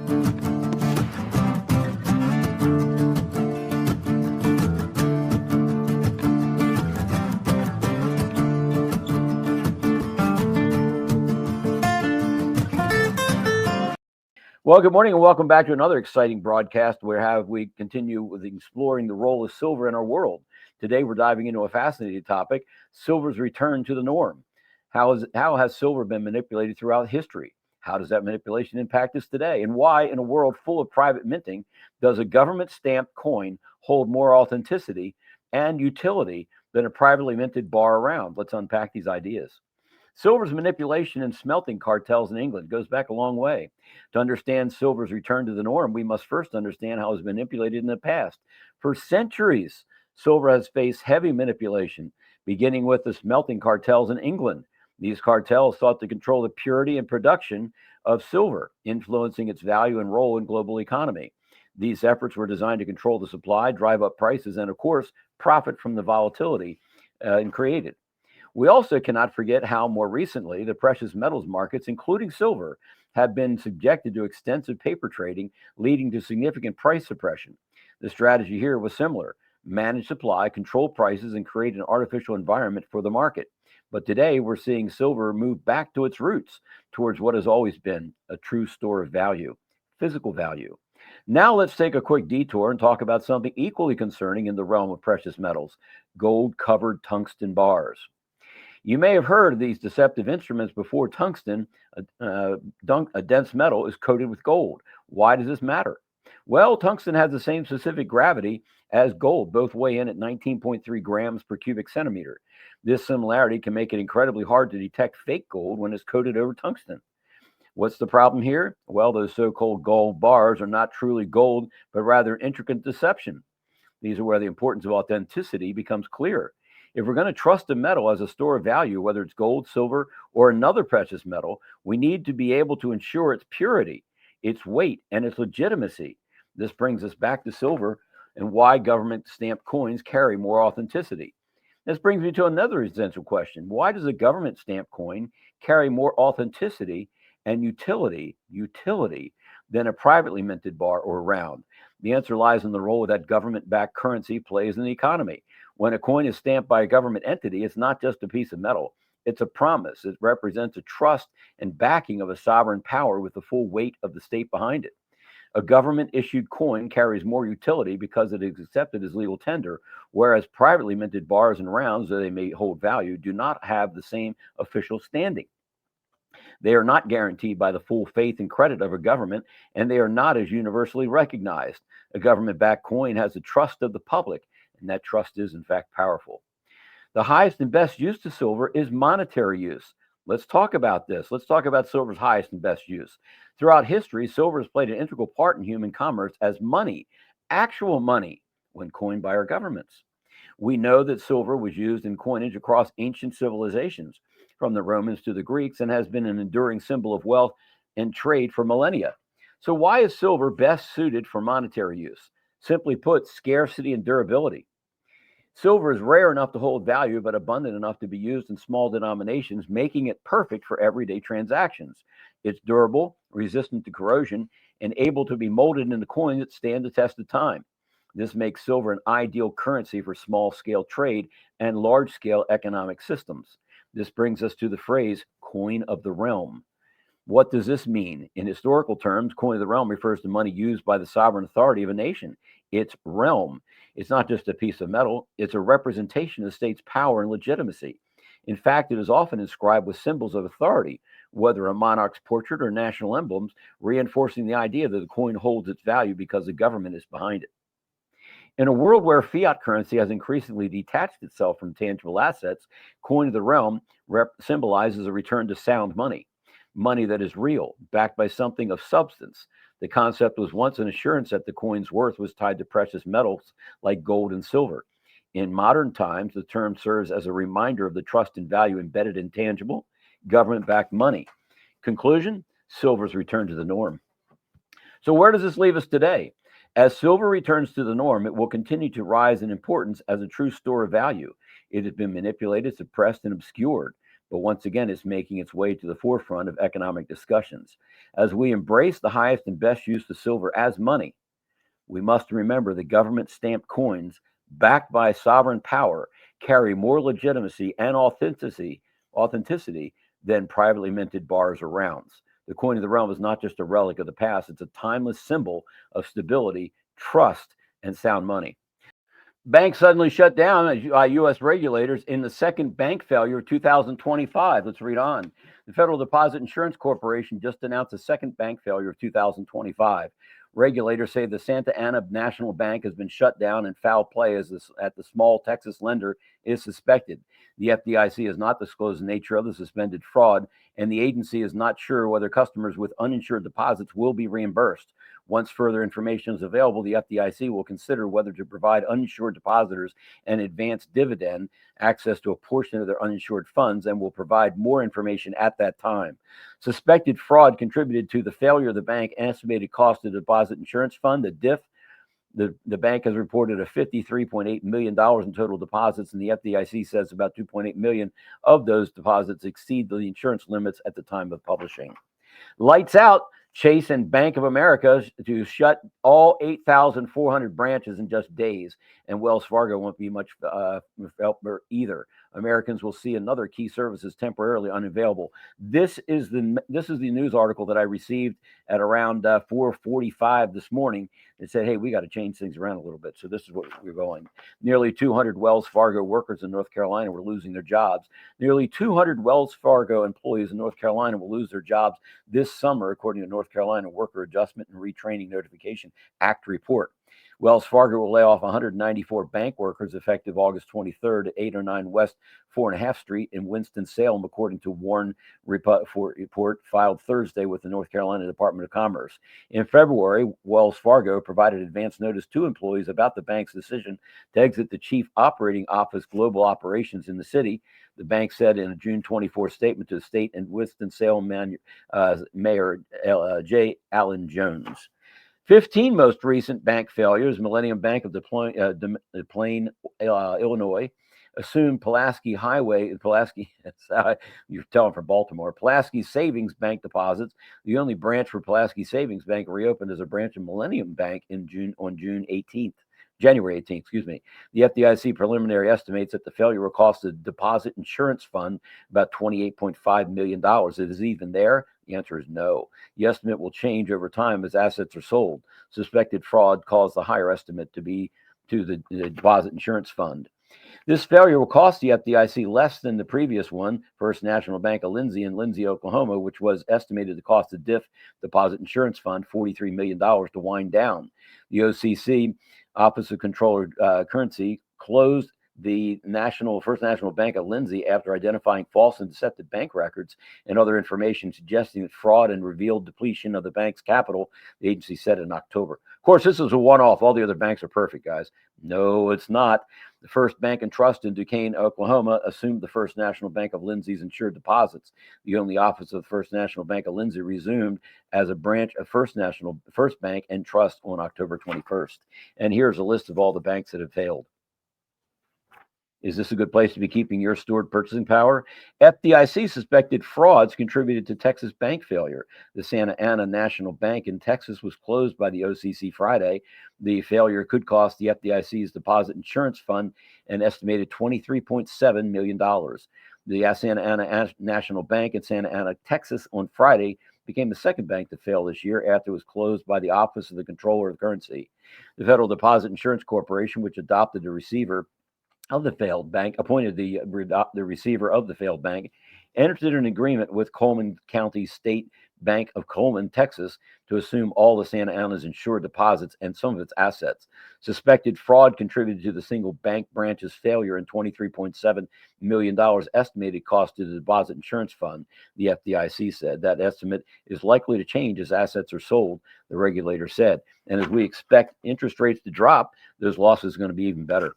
Well, good morning and welcome back to another exciting broadcast where we continue with exploring the role of silver in our world. Today, we're diving into a fascinating topic: silver's return to the norm. How has silver been manipulated throughout history? How does that manipulation impact us today? And why, in a world full of private minting, does a government-stamped coin hold more authenticity and utility than a privately minted bar around? Let's unpack these ideas. Silver's manipulation in smelting cartels in England goes back a long way. To understand silver's return to the norm, we must first understand how it was manipulated in the past. For centuries, silver has faced heavy manipulation, beginning with the smelting cartels in England. These cartels sought to control the purity and production of silver, influencing its value and role in global economy. These efforts were designed to control the supply, drive up prices, and of course, profit from the volatility created. We also cannot forget how more recently the precious metals markets, including silver, have been subjected to extensive paper trading, leading to significant price suppression. The strategy here was similar: manage supply, control prices, and create an artificial environment for the market. But today we're seeing silver move back to its roots, towards what has always been a true store of value, physical value. Now let's take a quick detour and talk about something equally concerning in the realm of precious metals: gold-covered tungsten bars. You may have heard of these deceptive instruments before. Tungsten, a dense metal, is coated with gold. Why does this matter? Well, tungsten has the same specific gravity as gold. Both weigh in at 19.3 grams per cubic centimeter. This similarity can make it incredibly hard to detect fake gold when it's coated over tungsten. What's the problem here? Well, those so-called gold bars are not truly gold, but rather an intricate deception. These are where the importance of authenticity becomes clear. If we're going to trust a metal as a store of value, whether it's gold, silver, or another precious metal, we need to be able to ensure its purity, its weight, and its legitimacy. This brings us back to silver and why government stamped coins carry more authenticity. This brings me to another essential question: why does a government stamped coin carry more authenticity and utility than a privately minted bar or round? The answer lies in the role that government-backed currency plays in the economy. When a coin is stamped by a government entity, it's not just a piece of metal. It's a promise. It represents a trust and backing of a sovereign power with the full weight of the state behind it. A government-issued coin carries more utility because it is accepted as legal tender, whereas privately minted bars and rounds, though they may hold value, do not have the same official standing. They are not guaranteed by the full faith and credit of a government, and they are not as universally recognized. A government-backed coin has the trust of the public, and that trust is, in fact, powerful. The highest and best use to silver is monetary use. Let's talk about this. Let's talk about silver's highest and best use. Throughout history, silver has played an integral part in human commerce as money, actual money, when coined by our governments. We know that silver was used in coinage across ancient civilizations, from the Romans to the Greeks, and has been an enduring symbol of wealth and trade for millennia. So why is silver best suited for monetary use? Simply put, scarcity and durability. Silver is rare enough to hold value, but abundant enough to be used in small denominations, making it perfect for everyday transactions. It's durable, resistant to corrosion, and able to be molded into coins that stand the test of time. This makes silver an ideal currency for small-scale trade and large-scale economic systems. This brings us to the phrase coin of the realm. What does this mean? In historical terms, coin of the realm refers to money used by the sovereign authority of a nation, its realm. It's not just a piece of metal, it's a representation of the state's power and legitimacy. In fact, it is often inscribed with symbols of authority, whether a monarch's portrait or national emblems, reinforcing the idea that the coin holds its value because the government is behind it. In a world where fiat currency has increasingly detached itself from tangible assets, coin of the realm symbolizes a return to sound money, money that is real, backed by something of substance. The concept was once an assurance that the coin's worth was tied to precious metals like gold and silver. In modern times, the term serves as a reminder of the trust and value embedded in tangible, government-backed money. Conclusion: silver's return to the norm. So where does this leave us today? As silver returns to the norm, it will continue to rise in importance as a true store of value. It has been manipulated, suppressed, and obscured, but once again, it's making its way to the forefront of economic discussions. As we embrace the highest and best use of silver as money, we must remember that government stamped coins backed by sovereign power carry more legitimacy and authenticity than privately minted bars or rounds. The coin of the realm is not just a relic of the past, it's a timeless symbol of stability, trust, and sound money. Banks suddenly shut down by U.S. regulators in the second bank failure of 2025. Let's read on. The Federal Deposit Insurance Corporation just announced a second bank failure of 2025. Regulators say the Santa Ana National Bank has been shut down and foul play at the small Texas lender is suspected. The FDIC has not disclosed the nature of the suspended fraud, and the agency is not sure whether customers with uninsured deposits will be reimbursed. Once further information is available, the FDIC will consider whether to provide uninsured depositors an advanced dividend access to a portion of their uninsured funds and will provide more information at that time. Suspected fraud contributed to the failure of the bank. Estimated cost of the Deposit Insurance Fund, the DIF. The bank has reported a $53.8 million in total deposits, and the FDIC says about $2.8 million of those deposits exceed the insurance limits at the time of publishing. Lights out. Chase and Bank of America to shut all 8,400 branches in just days, and Wells Fargo won't be much help either. Americans will see another key services temporarily unavailable. This is the news article that I received at around 4:45 this morning. It said, "Hey, we got to change things around a little bit." So this is what we're going. Nearly 200 Wells Fargo workers in North Carolina were losing their jobs. Nearly 200 Wells Fargo employees in North Carolina will lose their jobs this summer, according to North Carolina Worker Adjustment and Retraining Notification Act report. Wells Fargo will lay off 194 bank workers effective August 23rd at 809 West 4.5 Street in Winston-Salem, according to Warren report filed Thursday with the North Carolina Department of Commerce. In February, Wells Fargo provided advance notice to employees about the bank's decision to exit the Chief Operating Office global operations in the city. The bank said in a June 24 statement to the state and Winston-Salem Mayor J. Allen Jones. 15 most recent bank failures. Millennium Bank of Des Plaines, Illinois, assumed Pulaski Highway, you're telling from Baltimore, Pulaski Savings Bank deposits. The only branch for Pulaski Savings Bank reopened as a branch of Millennium Bank on January 18th, The FDIC preliminary estimates that the failure will cost the Deposit Insurance Fund about $28.5 million. Is it even there? The answer is no. The estimate will change over time as assets are sold. Suspected fraud caused the higher estimate to be to the Deposit Insurance Fund. This failure will cost the FDIC less than the previous one, First National Bank of Lindsay in Lindsay, Oklahoma, which was estimated to cost the DIF, Deposit Insurance Fund, $43 million to wind down. The OCC, Office of Controller Currency, closed the First National Bank of Lindsay after identifying false and deceptive bank records and other information suggesting that fraud and revealed depletion of the bank's capital, the agency said in October. Of course, this is a one-off. All the other banks are perfect, guys. No, it's not. The First Bank and Trust in Duquesne, Oklahoma, assumed the First National Bank of Lindsay's insured deposits. The only office of the First National Bank of Lindsay resumed as a branch of First Bank and Trust on October 21st. And here's a list of all the banks that have failed. Is this a good place to be keeping your stored purchasing power? FDIC suspected frauds contributed to Texas bank failure. The Santa Ana National Bank in Texas was closed by the OCC Friday. The failure could cost the FDIC's Deposit Insurance Fund an estimated $23.7 million. The Santa Ana National Bank in Santa Ana, Texas on Friday became the second bank to fail this year after it was closed by the Office of the Controller of Currency. The Federal Deposit Insurance Corporation, which adopted the receiver of the failed bank, appointed the receiver of the failed bank, entered an agreement with Coleman County State Bank of Coleman, Texas, to assume all the Santa Ana's insured deposits and some of its assets. Suspected fraud contributed to the single bank branch's failure in $23.7 million estimated cost to the Deposit Insurance Fund, the FDIC said. That estimate is likely to change as assets are sold, the regulator said. And as we expect interest rates to drop, those losses are going to be even better.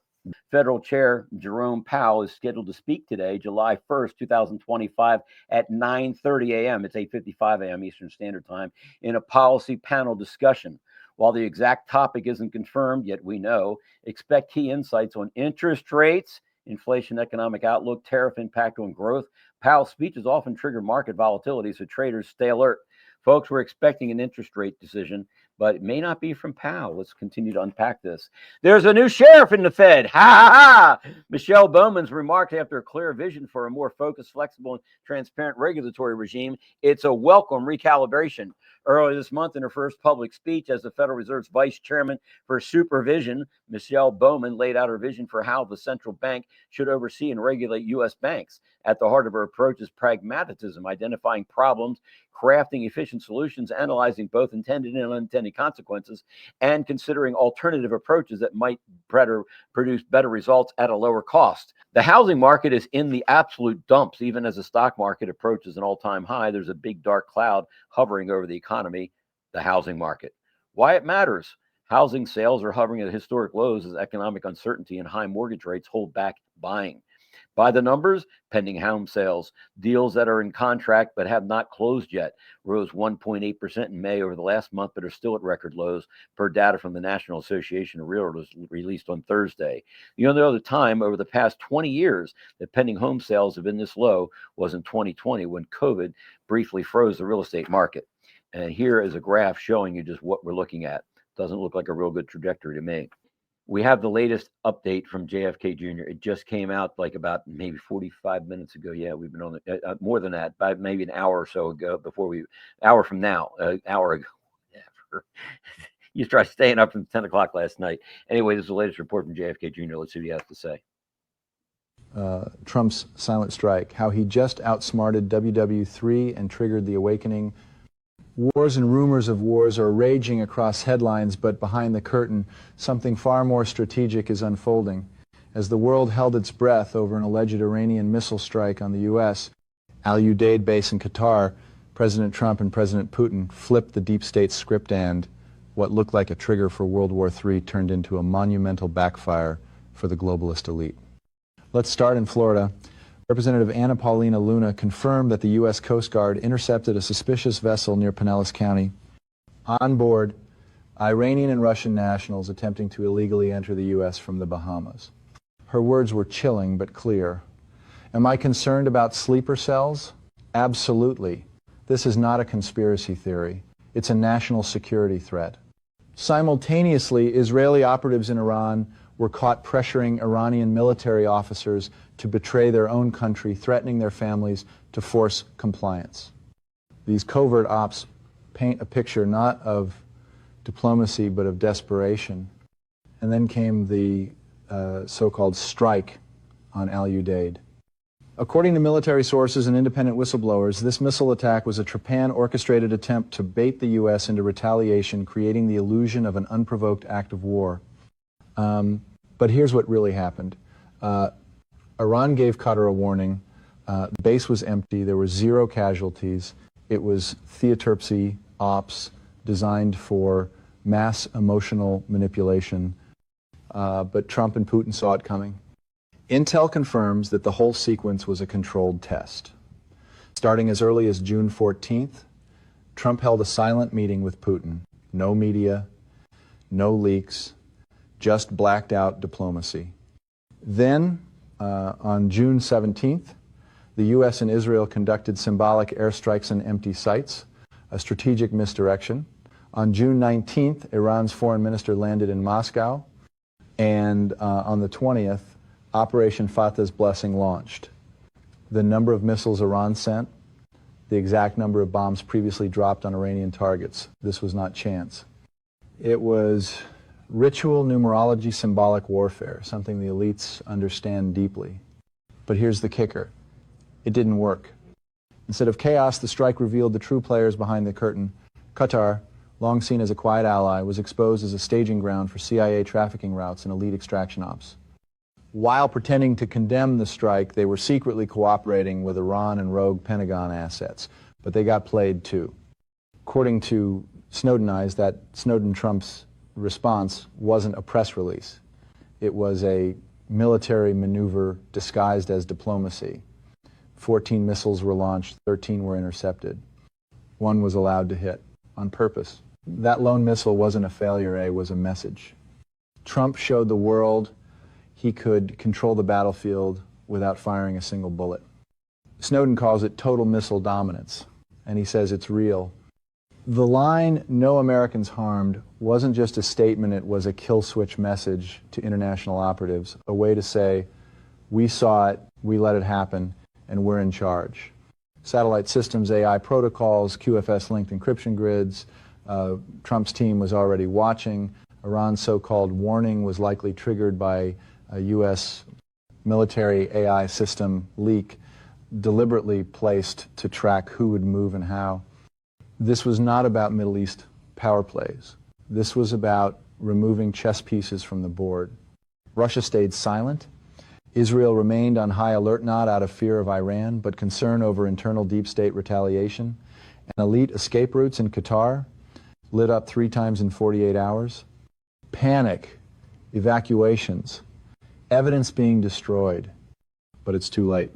Federal Chair Jerome Powell is scheduled to speak today, July 1st, 2025, at 9:30 a.m. It's 8:55 a.m. Eastern Standard Time, in a policy panel discussion. While the exact topic isn't confirmed, yet we know, expect key insights on interest rates, inflation, economic outlook, tariff impact on growth, Powell's speeches often trigger market volatility, so traders stay alert. Folks, we're expecting an interest rate decision, but it may not be from Powell. Let's continue to unpack this. There's a new sheriff in the Fed. Ha ha ha! Michelle Bowman's remarked after a clear vision for a more focused, flexible, and transparent regulatory regime. It's a welcome recalibration. Earlier this month, in her first public speech as the Federal Reserve's vice chairman for supervision, Michelle Bowman laid out her vision for how the central bank should oversee and regulate U.S. banks. At the heart of her approach is pragmatism, identifying problems, crafting efficient solutions, analyzing both intended and unintended consequences, and considering alternative approaches that might produce better results at a lower cost. The housing market is in the absolute dumps. Even as the stock market approaches an all-time high, there's a big dark cloud hovering over the economy, the housing market. Why it matters? Housing sales are hovering at historic lows as economic uncertainty and high mortgage rates hold back buying. By the numbers, pending home sales, deals that are in contract but have not closed yet, rose 1.8% in May over the last month, but are still at record lows per data from the National Association of Realtors released on Thursday. The only other time over the past 20 years that pending home sales have been this low was in 2020 when COVID briefly froze the real estate market. And here is a graph showing you just what we're looking at. Doesn't look like a real good trajectory to me. We have the latest update from JFK Jr. It just came out like about maybe 45 minutes ago. Yeah, we've been on more than that, by maybe an hour or so ago hour from now, hour ago. Yeah, you try staying up from 10 o'clock last night. Anyway, this is the latest report from JFK Jr. Let's see what he has to say. Trump's silent strike, how he just outsmarted WW3 and triggered the awakening. Wars and rumors of wars are raging across headlines, but behind the curtain, something far more strategic is unfolding. As the world held its breath over an alleged Iranian missile strike on the U.S., Al Udeid base in Qatar, President Trump and President Putin flipped the deep state script, and what looked like a trigger for World War III turned into a monumental backfire for the globalist elite. Let's start in Florida. Representative Anna Paulina Luna confirmed that the U.S. Coast Guard intercepted a suspicious vessel near Pinellas County. On board, Iranian and Russian nationals attempting to illegally enter the U.S. from the Bahamas. Her words were chilling but clear. Am I concerned about sleeper cells? Absolutely. This is not a conspiracy theory. It's a national security threat. Simultaneously, Israeli operatives in Iran were caught pressuring Iranian military officers to betray their own country, threatening their families to force compliance. These covert ops paint a picture not of diplomacy but of desperation. And then came the so-called strike on Al Udeid. According to military sources and independent whistleblowers, this missile attack was a Japan-orchestrated attempt to bait the U.S. into retaliation, creating the illusion of an unprovoked act of war. But here's what really happened. Iran gave Qatar a warning. The base was empty. There were 0 casualties. It was theaterpsy ops designed for mass emotional manipulation. But Trump and Putin saw it coming. Intel confirms that the whole sequence was a controlled test. Starting as early as June 14th, Trump held a silent meeting with Putin. No media, no leaks, just blacked out diplomacy. Then, on June 17th, the U.S. and Israel conducted symbolic airstrikes on empty sites, a strategic misdirection. On June 19th, Iran's foreign minister landed in Moscow, and on the 20th, Operation Fatah's Blessing launched. The number of missiles Iran sent, the exact number of bombs previously dropped on Iranian targets. This was not chance. It was ritual, numerology, symbolic warfare, something the elites understand deeply. But here's the kicker. It didn't work. Instead of chaos, the strike revealed the true players behind the curtain. Qatar, long seen as a quiet ally, was exposed as a staging ground for CIA trafficking routes and elite extraction ops. While pretending to condemn the strike, they were secretly cooperating with Iran and rogue Pentagon assets. But they got played too. According to Snowden eyes, that Snowden-Trump's response wasn't a press release. It was a military maneuver disguised as diplomacy. 14 missiles were launched, 13 were intercepted. 1 was allowed to hit on purpose. That lone missile wasn't a failure, it was a message. Trump showed the world he could control the battlefield without firing a single bullet. Snowden calls it total missile dominance, and he says it's real. The line, "no Americans harmed," wasn't just a statement, it was a kill switch message to international operatives, a way to say, we saw it, we let it happen, and we're in charge. Satellite systems, AI protocols, QFS-linked encryption grids, Trump's team was already watching. Iran's so-called warning was likely triggered by a U.S. military AI system leak deliberately placed to track who would move and how. This was not about Middle East power plays. This was about removing chess pieces from the board. Russia stayed silent. Israel remained on high alert, not out of fear of Iran, but concern over internal deep state retaliation. And elite escape routes in Qatar lit up 3 times in 48 hours. Panic, evacuations, evidence being destroyed, but it's too late.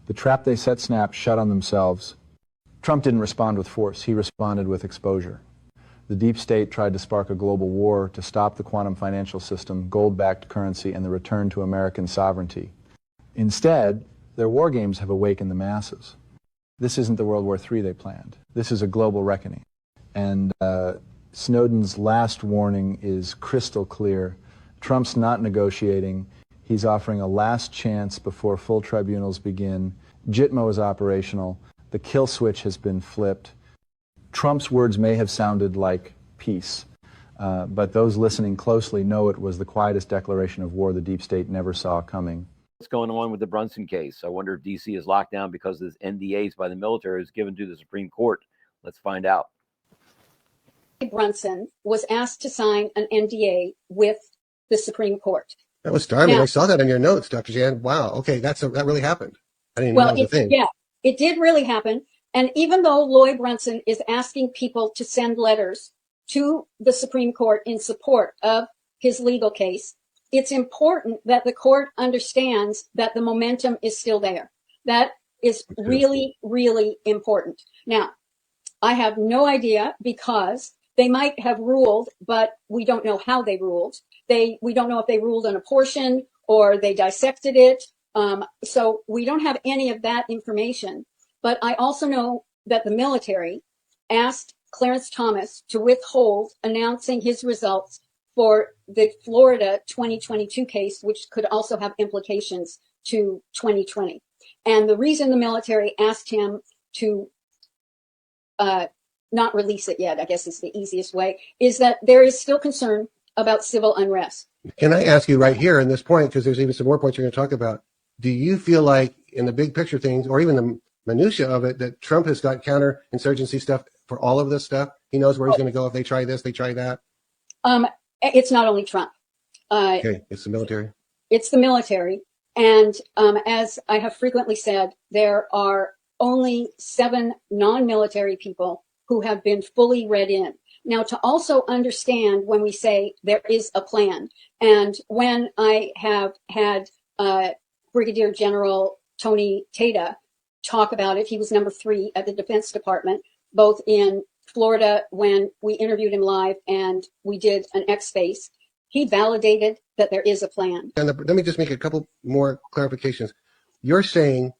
The trap they set snapped shut on themselves. Trump didn't respond with force, he responded with exposure. The deep state tried to spark a global war to stop the quantum financial system, gold-backed currency, and the return to American sovereignty. Instead, their war games have awakened the masses. This isn't the World War III they planned. This is a global reckoning. And Snowden's last warning is crystal clear. Trump's not negotiating. He's offering a last chance before full tribunals begin. JITMO is operational. The kill switch has been flipped. Trump's words may have sounded like peace, but those listening closely know it was the quietest declaration of war the deep state never saw coming. What's going on with the Brunson case? I wonder if D.C. is locked down because of NDAs by the military is given to the Supreme Court. Let's find out. Brunson was asked to sign an NDA with the Supreme Court. That was startling. Now, I saw that in your notes, Dr. Jan. Wow. Okay, that really happened. I didn't know that was a thing. Yeah, it did really happen. And even though Lloyd Brunson is asking people to send letters to the Supreme Court in support of his legal case, it's important that the court understands that the momentum is still there. That is really, really important. Now, I have no idea because they might have ruled, but we don't know how they ruled. We don't know if they ruled on a portion or they dissected it. So we don't have any of that information. But I also know that the military asked Clarence Thomas to withhold announcing his results for the Florida 2022 case, which could also have implications to 2020. And the reason the military asked him to not release it yet, I guess is the easiest way, is that there is still concern about civil unrest. Can I ask you right here in this point, because there's even some more points you're going to talk about, do you feel like in the big picture things, or even the minutia of it, that Trump has got counterinsurgency stuff for all of this stuff? He knows where he's going to go if they try this, they try that? It's not only Trump. Okay, it's the military. It's the military. And as I have frequently said, there are only 7 non-military people who have been fully read in. Now, to also understand when we say there is a plan, and when I have had Brigadier General Tony Tata talk about it, he was number 3 at the Defense Department, both in Florida when we interviewed him live and we did an X-Space. He validated that there is a plan. And let me just make a couple more clarifications. You're saying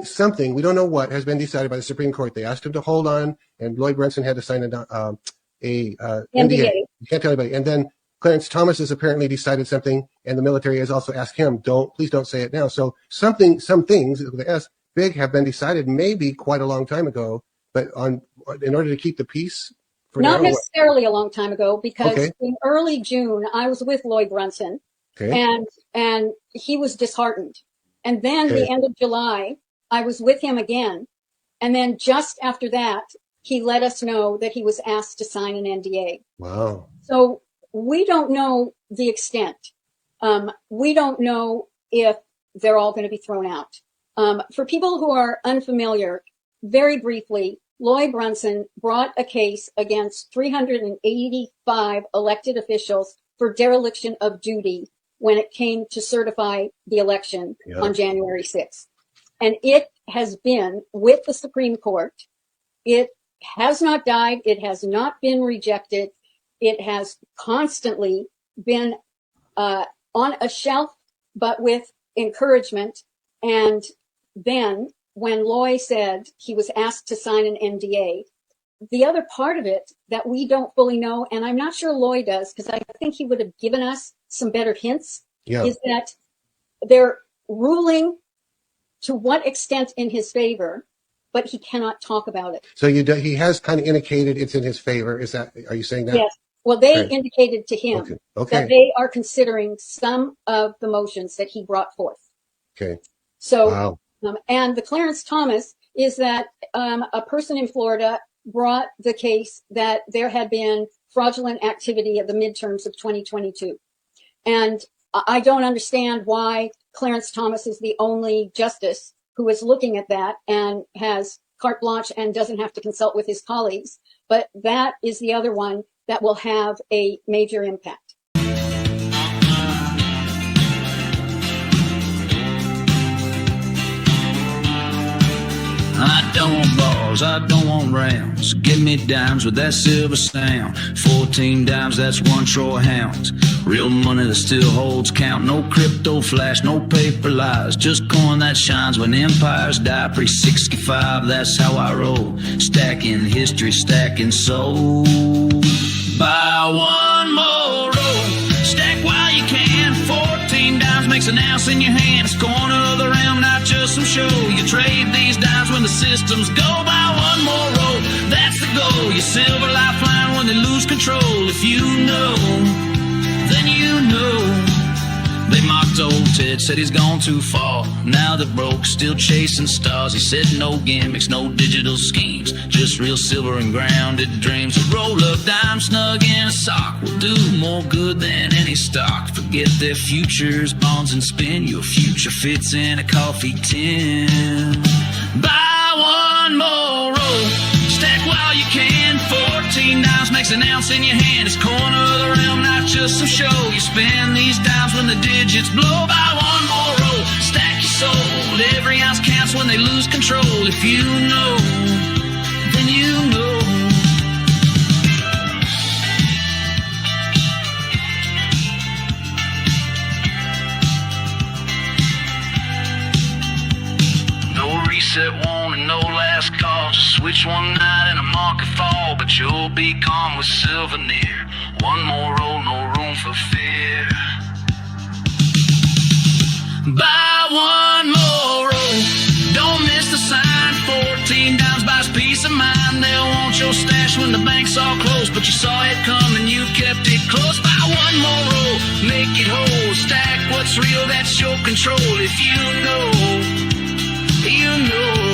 something, we don't know what, has been decided by the Supreme Court. They asked him to hold on, and Lloyd Brunson had to sign a NDA. You can't tell anybody. And then Clarence Thomas has apparently decided something, and the military has also asked him, please don't say it now. So some things with the S, big, have been decided maybe quite a long time ago, but in order to keep the peace. Not necessarily a long time ago, because in early June, I was with Lloyd Brunson, and he was disheartened. And then the end of July, I was with him again. And then just after that, he let us know that he was asked to sign an NDA. Wow. So we don't know the extent. We don't know if they're all going to be thrown out. For people who are unfamiliar, very briefly, Lloyd Brunson brought a case against 385 elected officials for dereliction of duty when it came to certify the election on January 6th. And it has been with the Supreme Court. It has not died. It has not been rejected. It has constantly been on a shelf, but with encouragement. And then when Loy said he was asked to sign an NDA, the other part of it that we don't fully know, and I'm not sure Loy does, because I think he would have given us some better hints, is that they're ruling to what extent in his favor, but he cannot talk about it. So he has kind of indicated it's in his favor. Are you saying that? Yes. Well, they Okay. indicated to him that they are considering some of the motions that he brought forth. Okay. So, wow. And the Clarence Thomas is that a person in Florida brought the case that there had been fraudulent activity at the midterms of 2022. And I don't understand why Clarence Thomas is the only justice who is looking at that and has carte blanche and doesn't have to consult with his colleagues. But that is the other one that will have a major impact. I don't want bars, I don't want rounds. Give me dimes with that silver sound. 14 dimes, that's one Troy Hounds. Real money that still holds count. No crypto flash, no paper lies. Just coin that shines when empires die. Pre-65, that's how I roll. Stacking history, stacking soul. Buy one more roll. Stack while you can. 14 dimes makes an ounce in your hand. It's corner of the round, not just some show. You trade these dimes when the systems go. Buy one more roll, that's the goal. Your silver lifeline when they lose control. If you know, then you know. They mocked old Ted, said he's gone too far. Now they're broke, still chasing stars. He said no gimmicks, no digital schemes, just real silver and grounded dreams. A roll up dime snug in a sock will do more good than any stock. Forget their futures, bonds and spin. Your future fits in a coffee tin. Buy one more roll, stack while you can. 14 dimes makes an ounce in your hand. It's corner of the realm, not just some show. You spend these dimes when the digits blow. Buy one more roll, stack your soul. Every ounce counts when they lose control. If you know, then you know. No reset warning, no last call. Just switch one night and a market fall. But you'll be gone with silver near. One more roll, no room for fear. Buy one more roll, don't miss the sign. 14 dimes buys peace of mind. They'll want your stash when the bank's all closed, but you saw it coming, you kept it close. Buy one more roll, make it whole. Stack what's real, that's your control. If you know, you know.